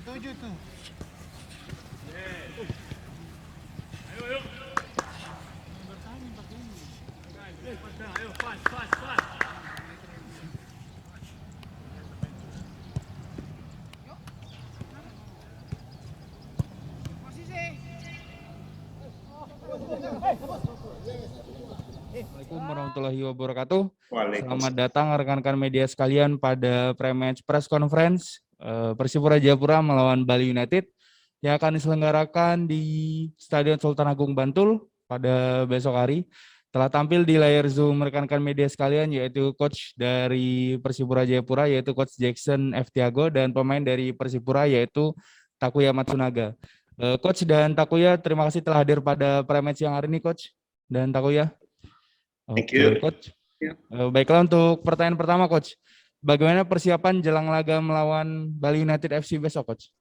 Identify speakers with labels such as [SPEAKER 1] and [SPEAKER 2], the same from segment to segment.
[SPEAKER 1] Setuju tuh.
[SPEAKER 2] Assalamualaikum warahmatullahi wabarakatuh. Selamat
[SPEAKER 3] Waalaikumsalam.
[SPEAKER 2] datang rekan-rekan media sekalian pada pre-match press conference Persipura Jayapura melawan Bali United yang akan diselenggarakan di Stadion Sultan Agung Bantul pada besok hari. Telah tampil di layar Zoom rekan-rekan media sekalian yaitu coach dari Persipura Jayapura yaitu coach Jackson F. Tiago dan pemain dari Persipura yaitu Takuya Matsunaga. Coach dan Takuya, terima kasih telah hadir pada pre-match yang hari ini, Coach dan Takuya.
[SPEAKER 3] Thank
[SPEAKER 2] Oke,
[SPEAKER 3] you.
[SPEAKER 2] Coach. Baiklah, untuk pertanyaan pertama, Coach. Bagaimana persiapan jelang laga melawan Bali United FC besok, Coach?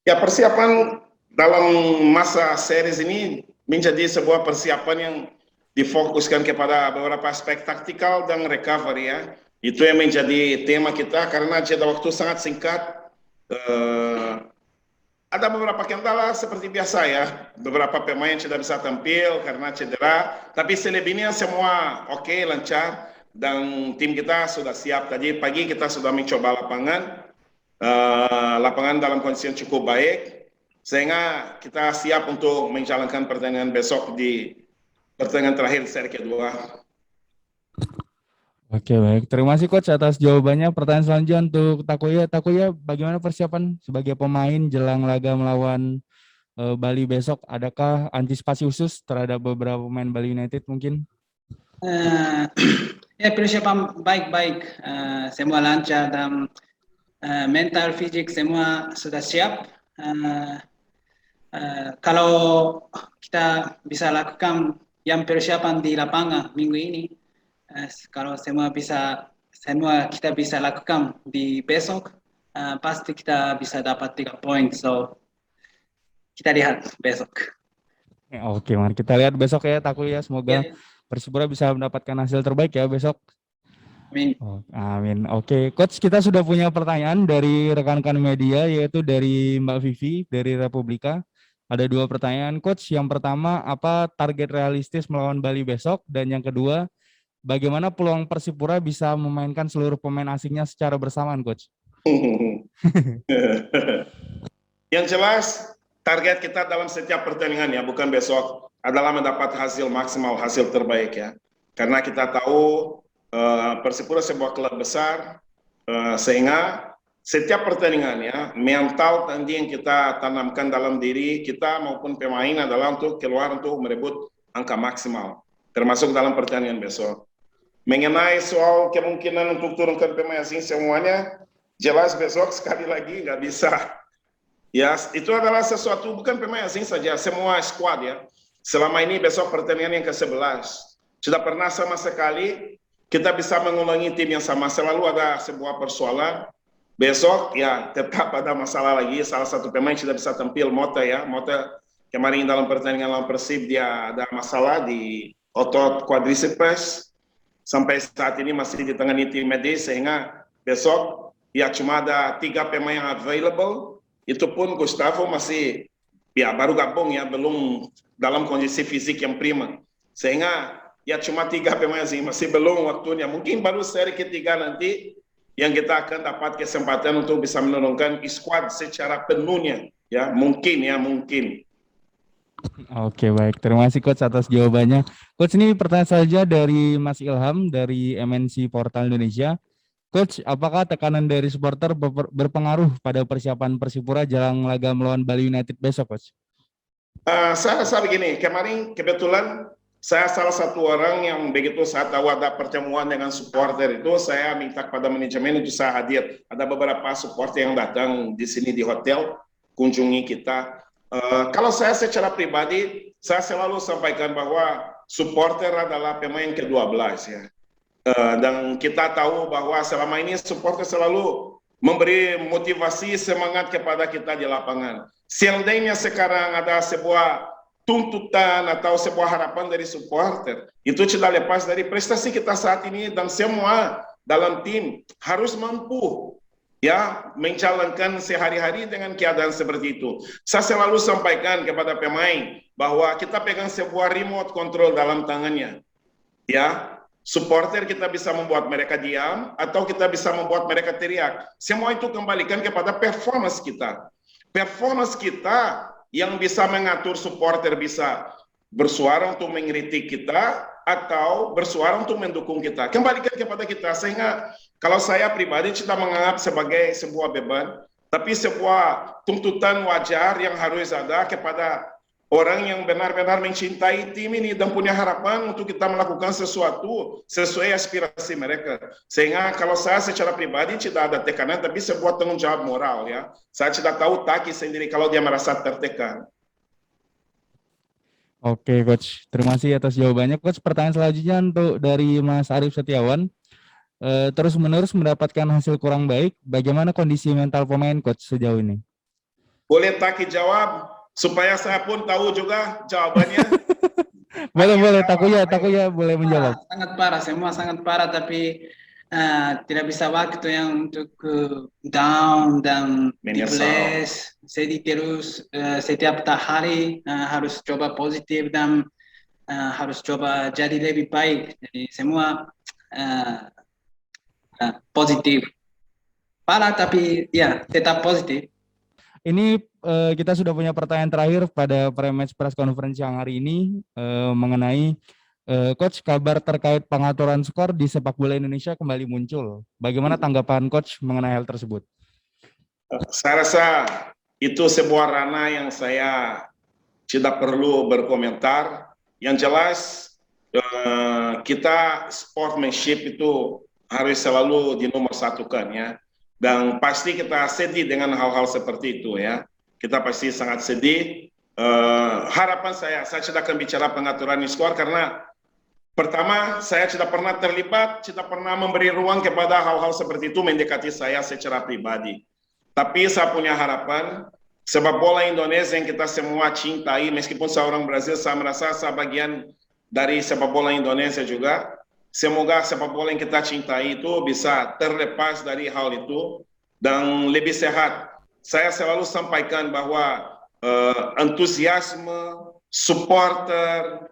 [SPEAKER 3] Ya, persiapan dalam masa series ini menjadi sebuah persiapan yang difokuskan kepada beberapa aspek taktikal dan recovery ya. Itu yang menjadi tema kita karena jeda waktu sangat singkat. Ada beberapa kendala seperti biasa ya. Beberapa pemain tidak bisa tampil karena cedera. Tapi selebihnya semua oke, lancar. Dan tim kita sudah siap. Tadi pagi kita sudah mencoba lapangan. Lapangan dalam kondisi yang cukup baik. Sehingga kita siap untuk menjalankan pertandingan besok di pertandingan terakhir seri kedua.
[SPEAKER 2] Oke, baik. Terima kasih, Coach, atas jawabannya. Pertanyaan selanjutnya untuk Takuya. Takuya, bagaimana persiapan sebagai pemain jelang laga melawan Bali besok? Adakah antisipasi khusus terhadap beberapa pemain Bali United mungkin?
[SPEAKER 4] Ya, persiapan baik-baik. Semua lancar dan mental, fisik semua sudah siap. Kalau kita bisa lakukan yang persiapan di lapangan minggu ini, kalau semua kita bisa lakukan di besok, pasti kita bisa dapat 3 poin. So kita lihat besok.
[SPEAKER 2] Oke, mari kita lihat besok ya, Takuya. Semoga Persipura bisa mendapatkan hasil terbaik ya besok.
[SPEAKER 4] Amin.
[SPEAKER 2] Oh, amin. Oke, Coach, kita sudah punya pertanyaan dari rekan-rekan media, yaitu dari Mbak Vivi dari Republika. Ada 2 pertanyaan, Coach. Yang pertama, apa target realistis melawan Bali besok? Dan yang kedua, bagaimana peluang Persipura bisa memainkan seluruh pemain asingnya secara bersamaan, Coach?
[SPEAKER 3] Yang jelas, target kita dalam setiap pertandingan ya, bukan besok, adalah mendapat hasil maksimal, hasil terbaik ya. Karena kita tahu Persipura sebuah klub besar, sehingga setiap pertandingan ya, mental tadi yang kita tanamkan dalam diri kita maupun pemain adalah untuk keluar untuk merebut angka maksimal, termasuk dalam pertandingan besok. Mengenai soal kemungkinan untuk turunkan pemain asing semuanya, jelas besok sekali lagi nggak bisa. Ya, itu adalah sesuatu bukan pemain asing saja, semua squad ya. Selama ini besok pertandingan yang ke-11. Tidak pernah sama sekali kita bisa mengulangi tim yang sama. Selalu ada sebuah persoalan. Besok ya tetap ada masalah lagi. Salah satu pemain tidak bisa tampil, Mota ya. Mota kemarin dalam pertandingan lawan Persib dia ada masalah di otot quadriceps. Sampai saat ini masih ditangani tim medis, sehingga besok ya cuma ada 3 pemain yang available. Itu pun Gustavo masih ya baru gabung ya, belum dalam kondisi fisik yang prima. Sehingga ya cuma 3 pemain sih, masih belum waktunya. Mungkin baru seri ketiga nanti yang kita akan dapat kesempatan untuk bisa menurunkan squad secara penuhnya. Ya mungkin ya, mungkin.
[SPEAKER 2] Oke, baik. Terima kasih Coach atas jawabannya. Coach, ini pertanyaan saja dari Mas Ilham dari MNC Portal Indonesia. Coach, apakah tekanan dari supporter berpengaruh pada persiapan Persipura jelang laga melawan Bali United besok, Coach?
[SPEAKER 3] Saya rasa begini, kemarin kebetulan saya salah satu orang yang begitu saat tahu ada pertemuan dengan supporter itu, saya minta kepada manajemen itu saya hadir. Ada beberapa supporter yang datang di sini di hotel, kunjungi kita. Kalau saya secara pribadi, saya selalu sampaikan bahwa supporter adalah pemain ke-12 ya. Dan kita tahu bahwa selama ini supporter selalu memberi motivasi, semangat kepada kita di lapangan. Seandainya sekarang ada sebuah tuntutan atau sebuah harapan dari supporter, itu tidak lepas dari prestasi kita saat ini, dan semua dalam tim harus mampu ya menjalankan sehari-hari dengan keadaan seperti itu. Saya selalu sampaikan kepada pemain bahwa kita pegang sebuah remote control dalam tangannya. Ya, supporter kita bisa membuat mereka diam atau kita bisa membuat mereka teriak. Semua itu kembalikan kepada performance kita. Performance kita yang bisa mengatur supporter bisa bersuara untuk mengkritik kita atau bersuara untuk mendukung kita. Kembalikan kepada kita, sehingga kalau saya pribadi tidak menganggap sebagai sebuah beban, tapi sebuah tuntutan wajar yang harus ada kepada orang yang benar-benar mencintai tim ini dan punya harapan untuk kita melakukan sesuatu sesuai aspirasi mereka. Sehingga kalau saya secara pribadi tidak ada tekanan, tapi sebuah tanggung jawab moral ya. Saya tidak tahu Taki sendiri kalau dia merasa tertekan.
[SPEAKER 2] Oke, Coach. Terima kasih atas jawabannya. Coach, pertanyaan selanjutnya untuk dari Mas Arief Setiawan. Terus-menerus mendapatkan hasil kurang baik, bagaimana kondisi mental pemain, Coach, sejauh ini?
[SPEAKER 3] Boleh Taki jawab supaya saya pun tahu juga jawabannya.
[SPEAKER 2] Boleh, Takuya boleh menjawab.
[SPEAKER 4] Sangat parah, semua sangat parah, tapi tidak bisa waktu yang untuk down dan depress, sedih terus. Setiap hari harus coba positif dan harus coba jadi lebih baik. Jadi semua positif. Parah tapi ya tetap positif.
[SPEAKER 2] Ini kita sudah punya pertanyaan terakhir pada pre-match press conference yang hari ini mengenai Coach, kabar terkait pengaturan skor di sepak bola Indonesia kembali muncul. Bagaimana tanggapan Coach mengenai hal tersebut?
[SPEAKER 3] Saya rasa itu sebuah ranah yang saya tidak perlu berkomentar. Yang jelas kita sportsmanship itu harus selalu dinomorsatukan ya. Dan pasti kita sedih dengan hal-hal seperti itu ya. Kita pasti sangat sedih. Harapan saya tidak akan bicara pengaturan skor karena pertama, saya tidak pernah terlibat, tidak pernah memberi ruang kepada hal-hal seperti itu mendekati saya secara pribadi. Tapi saya punya harapan, sepak bola Indonesia yang kita semua cintai, meskipun saya orang Brazil, saya merasa saya bagian dari sepak bola Indonesia juga. Semoga sepak bola yang kita cintai itu bisa terlepas dari hal itu dan lebih sehat. Saya selalu sampaikan bahwa antusiasme, supporter,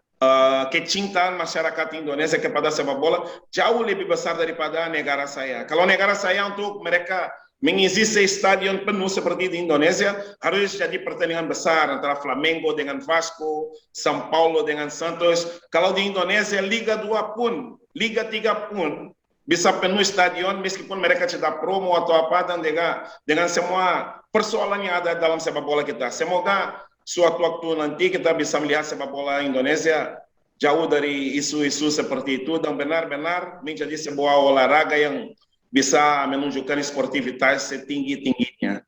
[SPEAKER 3] kecintaan masyarakat Indonesia kepada sepak bola jauh lebih besar daripada negara saya. Kalau negara saya untuk mereka mengisi stadion penuh seperti di Indonesia harus jadi pertandingan besar antara Flamengo dengan Vasco, São Paulo dengan Santos. Kalau di Indonesia Liga 2 pun, Liga 3 pun bisa penuh stadion meskipun mereka tidak promo atau apa, dan dengan semua persoalan yang ada dalam sepak bola kita. Semoga suatu waktu nanti kita bisa melihat sepak bola Indonesia jauh dari isu-isu seperti itu dan benar-benar menjadi sebuah olahraga yang bisa menunjukkan sportivitas setinggi-tingginya.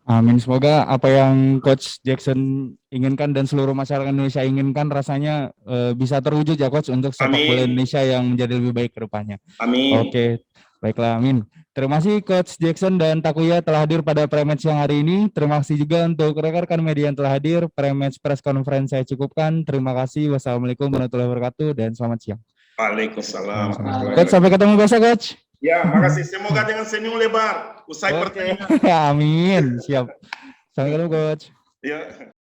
[SPEAKER 2] Amin. Semoga apa yang Coach Jackson inginkan dan seluruh masyarakat Indonesia inginkan rasanya bisa terwujud ya Coach untuk sepak bola
[SPEAKER 3] Amin.
[SPEAKER 2] Indonesia yang menjadi lebih baik ke depannya.
[SPEAKER 3] Amin.
[SPEAKER 2] Oke, baiklah, amin. Terima kasih Coach Jackson dan Takuya telah hadir pada pre-match yang hari ini. Terima kasih juga untuk rekan-rekan media yang telah hadir. Pre-match press conference saya cukupkan. Terima kasih. Wassalamualaikum warahmatullahi wabarakatuh dan selamat siang.
[SPEAKER 3] Waalaikumsalam.
[SPEAKER 2] Coach, sampai ketemu besok Coach.
[SPEAKER 3] Ya, makasih. Semoga dengan senyum lebar usai pertandingan.
[SPEAKER 2] Amin. Siap. Sampai ketemu Coach.
[SPEAKER 3] Ya.